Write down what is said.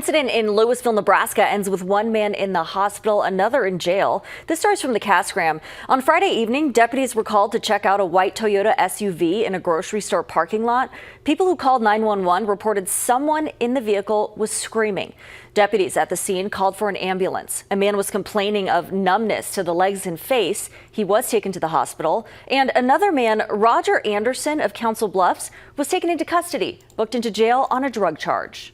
Incident in Louisville, Nebraska ends with one man in the hospital, another in jail. This starts from the Casgram. On Friday evening, deputies were called to check out a white Toyota SUV in a grocery store parking lot. People who called 911 reported someone in the vehicle was screaming. Deputies at the scene called for an ambulance. A man was complaining of numbness to the legs and face. He was taken to the hospital. And another man, Roger Anderson of Council Bluffs, was taken into custody, booked into jail on a drug charge.